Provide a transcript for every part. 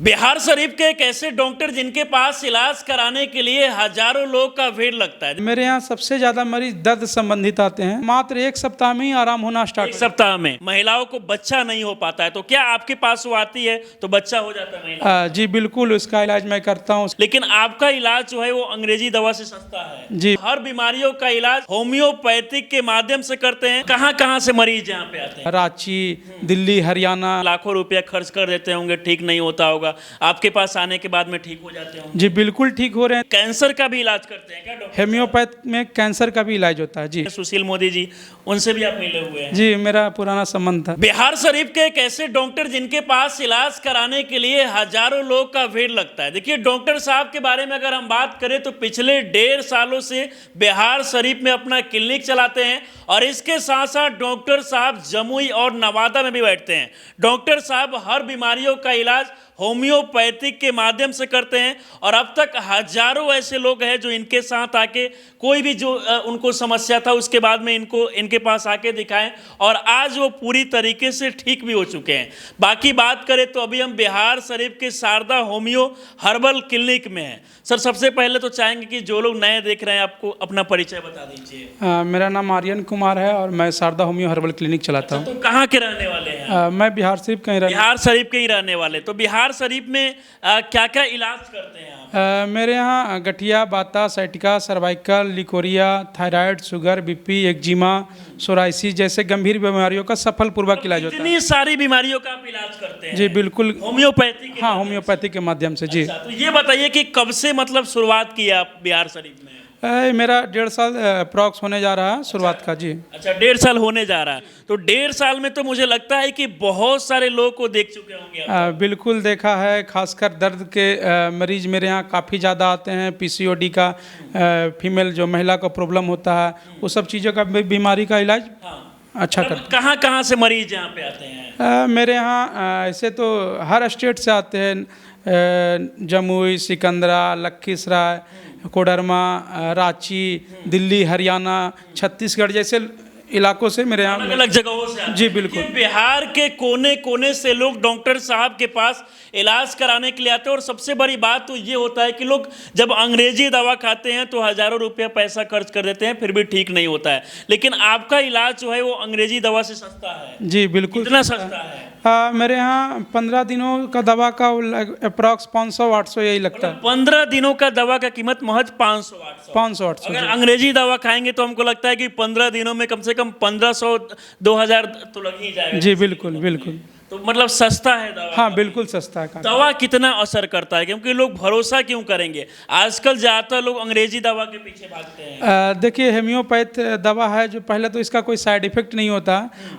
बिहार शरीफ के एक ऐसे डॉक्टर जिनके पास इलाज कराने के लिए हजारों लोग का भीड़ लगता है। मेरे यहाँ सबसे ज्यादा मरीज दर्द संबंधित आते हैं। मात्र एक सप्ताह में ही आराम होना स्टार्ट एक सप्ताह में महिलाओं को बच्चा नहीं हो पाता है, तो क्या आपके पास वो आती है तो बच्चा हो जाता है महिला? जी बिल्कुल, उसका इलाज मैं करता हूँ। लेकिन आपका इलाज जो है वो अंग्रेजी दवा से सस्ता है। जी। हर बीमारियों का इलाज होम्योपैथिक के माध्यम से करते हैं। कहाँ कहाँ से मरीज यहाँ पे आते हैं? रांची, दिल्ली, हरियाणा। लाखों रुपया खर्च कर देते होंगे, ठीक नहीं होता होगा, आपके पास आने के बाद में ठीक हो जाते होंगे। जी बिल्कुल ठीक हो रहे हैं। कैंसर का भी इलाज करते हैं क्या डॉक्टर? होम्योपैथ में कैंसर का भी इलाज होता है। जी सुशील मोदी जी, उनसे भी आप मिले हुए हैं? जी, मेरा पुराना संबंध था। बिहार शरीफ के एक ऐसे डॉक्टर जिनके पास इलाज कराने के लिए हजारों लोग का भीड़ लगता है। देखिए, डॉक्टर साहब के बारे में अगर हम बात करें तो पिछले 1.5 सालों से बिहार शरीफ में अपना क्लिनिक चलाते हैं और इसके साथ साथ डॉक्टर साहब जमुई और नवादा में भी बैठते हैं। डॉक्टर साहब हर बीमारियों का इलाज होम्योपैथिक के माध्यम से करते हैं और अब तक हजारों ऐसे लोग हैं जो इनके साथ आके कोई भी जो उनको समस्या था उसके बाद में इनके पास आके दिखाएं और आज वो पूरी तरीके से ठीक भी हो चुके हैं। बाकी बात करें तो अभी हम बिहार शरीफ के शारदा होम्यो हर्बल क्लिनिक में हैं। सर, सबसे पहले तो चाहेंगे कि जो लोग नए देख रहे हैं आपको अपना परिचय बता दीजिए। मेरा नाम आर्यन कुमार है और मैं शारदा होम्यो हर्बल क्लिनिक चलाता हूँ। तो कहाँ के रहने वाले हैं? मैं बिहार शरीफ का ही बिहार शरीफ के ही रहने वाले। तो बिहार शरीफ में क्या क्या इलाज करते हैं आप? मेरे यहाँ गठिया, बाता, sciatica, cervical, leucorrhoea, thyroid, sugar, BP, eczema, psoriasis जैसे गंभीर बीमारियों का सफलपूर्वक इलाज होता है। इतनी सारी बीमारियों का आप इलाज करते हैं? जी बिल्कुल। होम्योपैथी के? हाँ, होम्योपैथी के माध्यम से। जी। अच्छा, तो ये बताइए कि कब से मतलब शुरुआत की आप बिहार शरीफ में? मेरा 1.5 साल अप्रॉक्स होने जा रहा है शुरुआत का। जी। अच्छा, 1.5 साल होने जा रहा है। तो 1.5 साल में तो मुझे लगता है कि बहुत सारे लोग को देख चुके होंगे आप। बिल्कुल देखा है। खासकर दर्द के मरीज मेरे यहाँ काफ़ी ज़्यादा आते हैं। पीसीओडी का, फीमेल जो महिला को प्रॉब्लम होता है, वो सब चीज़ों का बीमारी का इलाज अच्छा कर। कहाँ कहाँ से मरीज यहाँ पे आते हैं? मेरे यहाँ ऐसे तो हर स्टेट से आते हैं। जमुई, सिकंदरा, लखीसराय, कोडरमा, रांची, दिल्ली, हरियाणा, छत्तीसगढ़ जैसे इलाकों से मेरे यहाँ अलग अलग जगहों से आते हैं। जी बिल्कुल। बिहार के कोने कोने से लोग डॉक्टर साहब के पास इलाज कराने के लिए आते हैं और सबसे बड़ी बात तो ये होता है कि लोग जब अंग्रेजी दवा खाते हैं तो हजारों रुपया पैसा खर्च कर देते हैं, फिर भी ठीक नहीं होता है। लेकिन आपका इलाज जो है वो अंग्रेजी दवा से सस्ता है। जी बिल्कुल। कितना सस्ता है? मेरे यहाँ 15 दिनों का दवा का अप्रॉक्स 500-800 यही लगता है। 15 दिनों का दवा का कीमत महज 500-800। 500-800। अगर अंग्रेजी दवा खाएंगे तो हमको लगता है कि 15 दिनों में कम से कम 1500-2000 तो लग ही जाएगा। जी बिल्कुल बिल्कुल। तो मतलब सस्ता है दवा? हाँ बिल्कुल सस्ता है। दवा कितना असर करता है, क्योंकि लोग भरोसा क्यों करेंगे? आजकल ज़्यादातर लोग अंग्रेजी दवा के पीछे भागते हैं। देखिए, होम्योपैथ दवा है जो पहले तो इसका कोई साइड इफेक्ट नहीं होता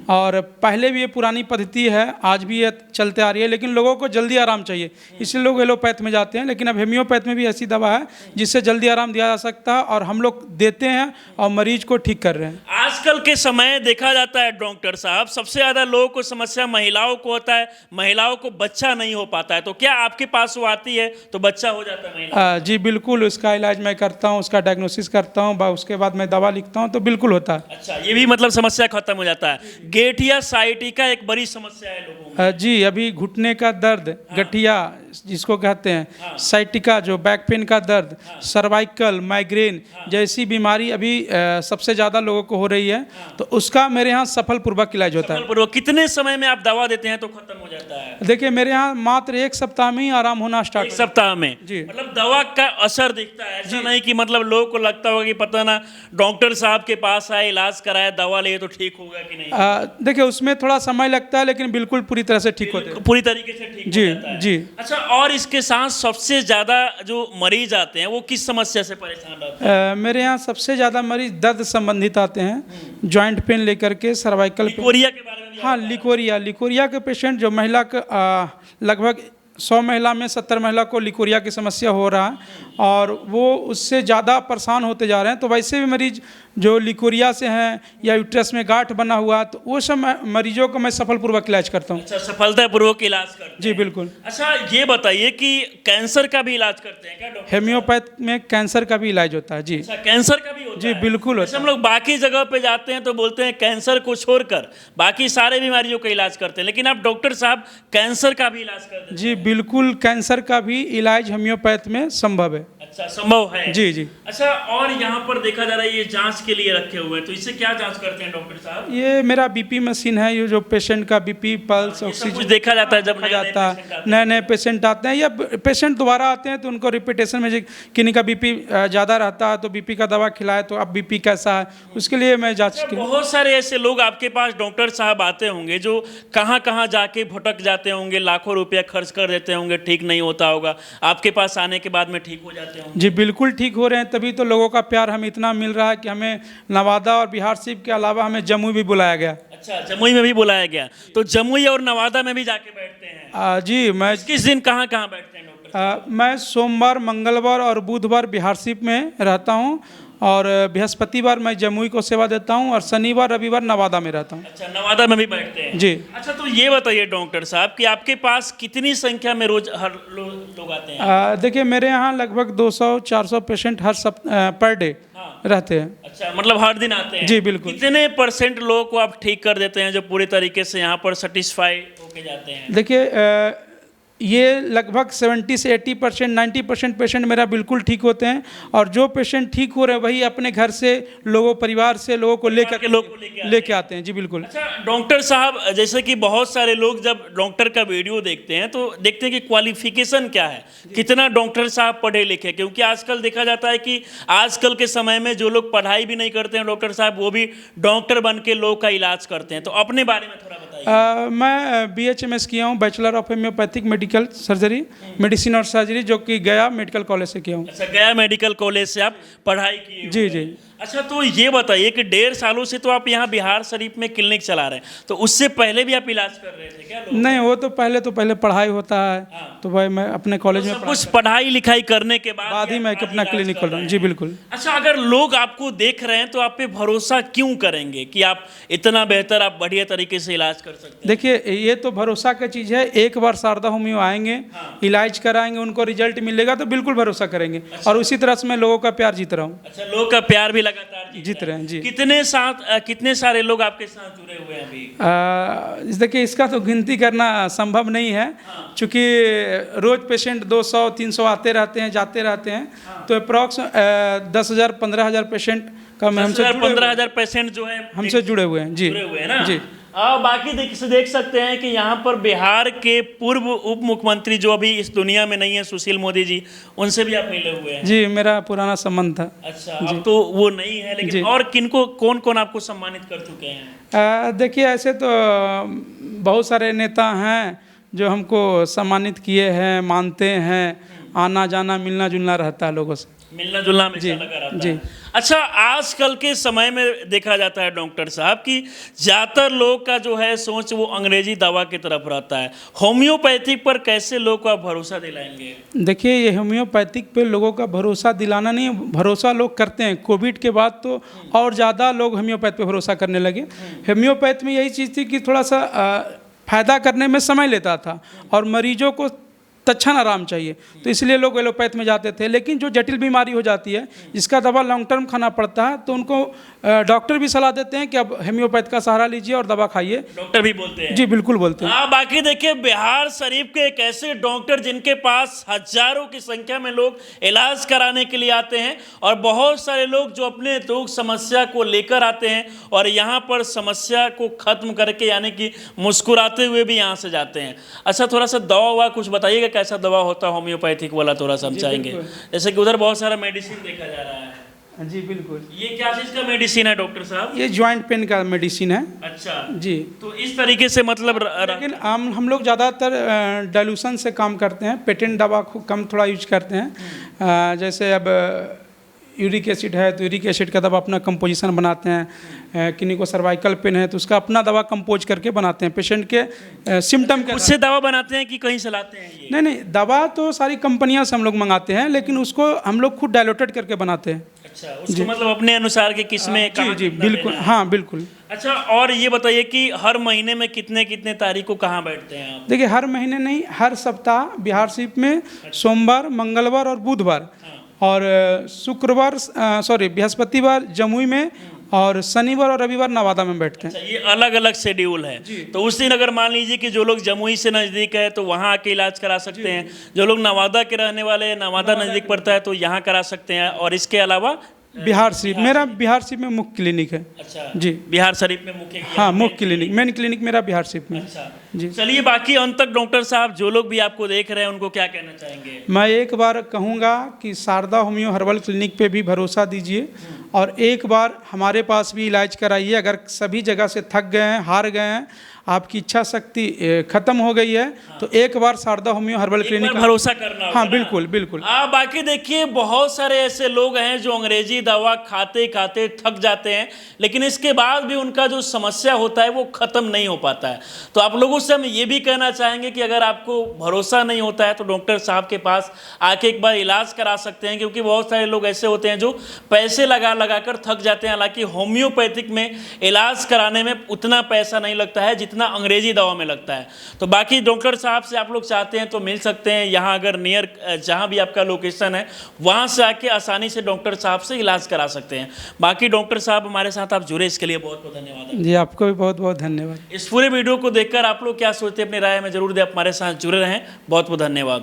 और पहले भी ये पुरानी पद्धति है, आज भी ये चलते आ रही है, लेकिन लोगों को जल्दी आराम चाहिए इसलिए लोग एलोपैथ में जाते हैं। लेकिन अब होम्योपैथ में भी ऐसी दवा है जिससे जल्दी आराम दिया जा सकता है और हम लोग देते हैं और मरीज को ठीक कर रहे हैं। आजकल के समय देखा जाता है डॉक्टर साहब, सबसे ज़्यादा लोगों को समस्या महिलाओं को होता है, महिलाओं को बच्चा नहीं हो पाता है। तो क्या आपके पास वो आती है तो बच्चा हो जाता है महिला? जी बिल्कुल, उसका इलाज मैं करता हूँ, उसका डायग्नोसिस करता हूँ, उसके बाद मैं दवा लिखता हूँ तो बिल्कुल होता है। अच्छा, ये भी मतलब समस्या खत्म हो जाता है। गठिया साइटिका एक बड़ी समस्या है लोगों में। जी, अभी घुटने का दर्द, गठिया जिसको कहते हैं, साइटिका जो बैक पेन का दर्द, सर्वाइकल, माइग्रेन जैसी बीमारी अभी सबसे ज़्यादा लोगों को हो रही है, तो उसका मेरे यहाँ सफलपूर्वक इलाज होता है। कितने समय में आप दवा देते हैं तो खत्म हो जाता है? देखिए, मेरे यहाँ मात्र एक सप्ताह में ही आराम होना स्टार्ट। एक सप्ताह में? जी। मतलब दवा का असर दिखता है, ऐसा नहीं कि मतलब लोगों को लगता होगा कि पता ना डॉक्टर साहब के पास आए, इलाज कराया, दवा लिए तो ठीक होगा कि नहीं? देखिए, उसमें थोड़ा समय लगता है लेकिन बिल्कुल पूरी तरह से ठीक होते हैं। पूरी तरीके से ठीक जी हो जाता है। जी। अच्छा, और इसके साथ सबसे ज्यादा जो मरीज आते हैं वो किस समस्या से परेशान रहते हैं? मेरे यहाँ सबसे ज़्यादा मरीज दर्द संबंधित आते हैं, जॉइंट पेन लेकर के, सर्वाइकल पेन। लिकोरिया के बारे में भी हाँ, लिकोरिया के पेशेंट जो महिला का लगभग 100 महिला में 70 महिला को लिकोरिया की समस्या हो रहा है और वो उससे ज़्यादा परेशान होते जा रहे हैं। तो वैसे भी मरीज जो लिकोरिया से हैं या यूट्रस में गांठ बना हुआ, तो वो सब मरीजों को मैं सफलपूर्वक इलाज करता हूँ। अच्छा, सफलतापूर्वक इलाज करते हैं? जी बिल्कुल। अच्छा, ये बताइए कि कैंसर का भी इलाज करते हैं क्या डॉक्टर? होम्योपैथ में कैंसर का भी इलाज होता है। जी। अच्छा, कैंसर का भी होता जी है? बिल्कुल होता जैसे हम लोग बाकी जगह पे जाते हैं तो बोलते हैं कैंसर को छोड़कर बाकी सारे बीमारियों का इलाज करते हैं, लेकिन आप डॉक्टर साहब कैंसर का भी इलाज करते हैं? जी बिल्कुल कैंसर का भी इलाज होम्योपैथ में संभव है। अच्छा, संभव है। जी जी। अच्छा, और यहाँ पर देखा जा रहा है ये जांच के लिए रखे हुए हैं, तो इससे क्या जांच करते हैं डॉक्टर साहब? ये मेरा बीपी मशीन है, ये जो पेशेंट का बीपी, पल्स, ये सब कुछ ऑक्सीजन देखा जाता है जब नए नए पेशेंट आते हैं या पेशेंट दोबारा आते हैं तो उनको रिपीटेशन में किन्हीं का बीपी ज़्यादा रहता है तो बीपी का दवा खिलाए तो अब बीपी कैसा है, उसके लिए मैं जांच की। बहुत सारे ऐसे लोग आपके पास डॉक्टर साहब आते होंगे जो कहाँ कहाँ जाके भटक जाते होंगे, लाखों रुपया खर्च कर देते होंगे, ठीक नहीं होता होगा, आपके पास आने के बाद में ठीक हो जाते होंगे। जी बिल्कुल ठीक हो रहे हैं, तभी तो लोगों का प्यार हमें इतना मिल रहा है कि हमें नवादा और बिहार सिर्फ के अलावा हमें जम्मू भी बुलाया गया। अच्छा, जमुई में भी बुलाया गया, तो जमुई और नवादा में भी जाके बैठते हैं? जी, मैं किस दिन कहाँ कहाँ बैठते हैं डॉक्टर? मैं सोमवार, मंगलवार और बुधवार बिहार सिप में रहता हूँ और बृहस्पतिवार मैं जमुई को सेवा देता हूँ और शनिवार रविवार नवादा में रहता हूँ। अच्छा, नवादा में भी बैठते हैं जी। अच्छा, तो ये बताइए डॉक्टर साहब कि आपके पास कितनी संख्या में रोज हर लोग आते हैं? देखिए मेरे यहाँ लगभग 200-400 पेशेंट हर पर डे रहते हैं। अच्छा, मतलब हर दिन आते हैं? जी बिल्कुल। कितने % लोगों को आप ठीक कर देते हैं जो पूरे तरीके से यहाँ पर सेटिस्फाई होके जाते हैं? देखिए ये लगभग 70 से 80%, 90% पेशेंट मेरा बिल्कुल ठीक होते हैं और जो पेशेंट ठीक हो रहे हैं वही अपने घर से लोगों, परिवार से लोगों को लेके आते हैं। जी बिल्कुल। अच्छा डॉक्टर साहब, जैसे कि बहुत सारे लोग जब डॉक्टर का वीडियो देखते हैं तो देखते हैं कि क्वालिफिकेशन क्या है, कितना डॉक्टर साहब पढ़े लिखे, क्योंकि आजकल देखा जाता है कि आजकल के समय में जो लोग पढ़ाई भी नहीं करते हैं डॉक्टर साहब, वो भी डॉक्टर बन के लोग का इलाज करते हैं, तो अपने बारे में थोड़ा बताइए। मैं BHMS किया हूँ, bachelor of homeopathic medical surgery, medicine और सर्जरी, जो कि गया मेडिकल कॉलेज से किया हूँ। अच्छा, गया मेडिकल कॉलेज से आप पढ़ाई की? जी जी। अच्छा, तो ये बताइए कि 1.5 सालों से तो आप यहाँ बिहार शरीफ में क्लिनिक चला रहे हैं, तो उससे पहले भी आप इलाज कर रहे थे क्या लोग? नहीं, वो तो पहले पढ़ाई होता है। हाँ। तो भाई मैं अपने कॉलेज में कुछ पढ़ाई लिखाई करने के बाद ही मैं अपना क्लिनिक खोल रहा हूँ। जी बिल्कुल। अच्छा, अगर लोग आपको देख रहे हैं तो आप पे भरोसा क्यों करेंगे कि आप इतना बेहतर, आप बढ़िया तरीके से इलाज कर सकते हैं? देखिए ये तो भरोसा का चीज़ है, एक बार शारदा होम्यो आएंगे, इलाज कराएंगे, उनको रिजल्ट मिलेगा तो बिल्कुल भरोसा करेंगे। और उसी तरह से मैं लोगों का प्यार जीत रहा हूँ। अच्छा, लोगों का प्यार भी लगातार जीत रहे हैं। जी। कितने सारे लोग आपके साथ जुड़े हुए हैं अभी? देखिए इसका तो गिनती करना संभव नहीं है, क्योंकि रोज पेशेंट 200-300 आते रहते हैं, जाते रहते हैं, तो अप्रॉक्स 10,000-15,000 पेशेंट का हमसे 15,000 पेशेंट जो है हमसे जुड़े हुए हैं। जी जुड़े हुए हैं ना? जी। बाकी देख सकते हैं कि यहाँ पर बिहार के पूर्व उप मुख्यमंत्री जो अभी इस दुनिया में नहीं है, सुशील मोदी जी, उनसे भी आप मिले हुए हैं? जी, मेरा पुराना संबंध था। अच्छा, अब तो वो नहीं है, लेकिन और किनको, कौन कौन आपको सम्मानित कर चुके हैं? देखिए ऐसे तो बहुत सारे नेता हैं जो हमको सम्मानित किए हैं, मानते हैं, आना जाना मिलना जुलना रहता है लोगों से, मिलना जुलना हमेशा लगा रहता है। अच्छा, आजकल के समय में देखा जाता है डॉक्टर साहब कि ज़्यादातर लोग का जो है सोच वो अंग्रेजी दवा की तरफ रहता है, होम्योपैथिक पर कैसे लोग का भरोसा दिलाएंगे? देखिए ये होम्योपैथिक पे लोगों का भरोसा दिलाना नहीं, भरोसा लोग करते हैं। कोविड के बाद तो और ज़्यादा लोग होम्योपैथ पे भरोसा करने लगे। होम्योपैथ में यही चीज़ थी कि थोड़ा सा फ़ायदा करने में समय लेता था और मरीजों को तत्क्षण आराम चाहिए, तो इसलिए लोग एलोपैथ में जाते थे। लेकिन जो जटिल बीमारी हो जाती है, जिसका दवा लॉन्ग टर्म खाना पड़ता है, तो उनको डॉक्टर भी सलाह देते हैं कि अब होम्योपैथ का सहारा लीजिए और दवा खाइए। डॉक्टर भी बोलते हैं? जी बिल्कुल बोलते हैं। बाकी देखिए, बिहार शरीफ के एक ऐसे डॉक्टर जिनके पास हजारों की संख्या में लोग इलाज कराने के लिए आते हैं और बहुत सारे लोग जो अपने दुख समस्या को लेकर आते हैं और यहाँ पर समस्या को खत्म करके, यानी कि मुस्कुराते हुए भी यहाँ से जाते हैं। अच्छा, थोड़ा सा दवा ववा कुछ बताइएगा, कैसा दवा होता है होम्योपैथिक वाला, थोड़ा समझाएंगे? जैसे कि उधर बहुत सारा मेडिसिन देखा जा रहा है। जी बिल्कुल। ये क्या चीज़ का मेडिसिन है डॉक्टर साहब? ये जॉइंट पेन का मेडिसिन है। अच्छा जी। तो इस तरीके से मतलब लेकिन हम लोग ज़्यादातर डाइल्यूशन से काम करते हैं, पेटेंट दवा को कम थोड़ा यूज करते हैं। जैसे अब यूरिक एसिड है तो यूरिक एसिड का दवा अपना कंपोजिशन बनाते हैं, किन्हीं को सर्वाइकल पेन है तो उसका अपना दवा कंपोज करके बनाते हैं पेशेंट के सिम्टम के। उससे दवा बनाते हैं कि कहीं से लाते हैं ये? नहीं, दवा तो सारी कंपनियां से हम लोग मंगाते हैं, लेकिन उसको हम लोग खुद डाइल्यूटेड करके बनाते हैं। अच्छा, उसको मतलब अपने अनुसार के किसमें जी जी बिल्कुल, हाँ बिल्कुल। अच्छा, और ये बताइए कि हर महीने में कितने कितने तारीख को कहाँ बैठते हैं आप? देखिए हर महीने नहीं, हर सप्ताह बिहार सिप में सोमवार, मंगलवार और बुधवार, और शुक्रवार बृहस्पतिवार जमुई में, और शनिवार और रविवार नवादा में बैठते हैं। अच्छा, ये अलग अलग शेड्यूल है। तो उस दिन अगर मान लीजिए कि जो लोग जमुई से नज़दीक है तो वहाँ आके इलाज करा सकते हैं, जो लोग नवादा के रहने वाले हैं, नवादा नज़दीक पड़ता है तो यहाँ करा सकते हैं, और इसके अलावा बिहार शरीफ, मेरा बिहार शरीफ में मुख्य क्लिनिक है। अच्छा जी, बिहार शरीफ में मुख्य हाँ मुख्य क्लिनिक, मेन क्लिनिक मेरा बिहार शरीफ में है। अच्छा जी। चलिए, बाकी अंत तक डॉक्टर साहब जो लोग भी आपको देख रहे हैं उनको क्या कहना चाहेंगे? मैं एक बार कहूँगा कि शारदा होम्यो हर्बल क्लिनिक पे भी भरोसा दीजिए और एक बार हमारे पास भी इलाज कराइए। अगर सभी जगह से थक गए हैं, हार गए हैं, आपकी इच्छा शक्ति खत्म हो गई है तो एक बार शारदा होम्यो हर्बल क्लिनिक भरोसा करना होगा हाँ ना? बिल्कुल बिल्कुल। बाकी देखिए, बहुत सारे ऐसे लोग हैं जो अंग्रेजी दवा खाते खाते थक जाते हैं, लेकिन इसके बाद भी उनका जो समस्या होता है वो खत्म नहीं हो पाता है। तो आप लोगों से हम ये भी कहना चाहेंगे कि अगर आपको भरोसा नहीं होता है तो डॉक्टर साहब के पास आके एक बार इलाज करा सकते हैं, क्योंकि बहुत सारे लोग ऐसे होते हैं जो पैसे लगा लगा कर थक जाते हैं। हालांकि होम्योपैथिक में इलाज कराने में उतना पैसा नहीं लगता है जितना अंग्रेजी दवा में लगता है। तो बाकी डॉक्टर साहब से आप लोग चाहते हैं तो मिल सकते हैं, यहाँ अगर नियर जहाँ भी आपका लोकेशन है वहाँ से आके आसानी से डॉक्टर साहब से इलाज करा सकते हैं। बाकी डॉक्टर साहब हमारे साथ आप जुड़े, इसके लिए बहुत बहुत धन्यवाद। जी, आपको भी बहुत बहुत धन्यवाद। इस पूरे वीडियो को देखकर आप लोग क्या सोचते हैं अपनी राय में जरूर दें। आप हमारे साथ जुड़े रहें। बहुत बहुत धन्यवाद।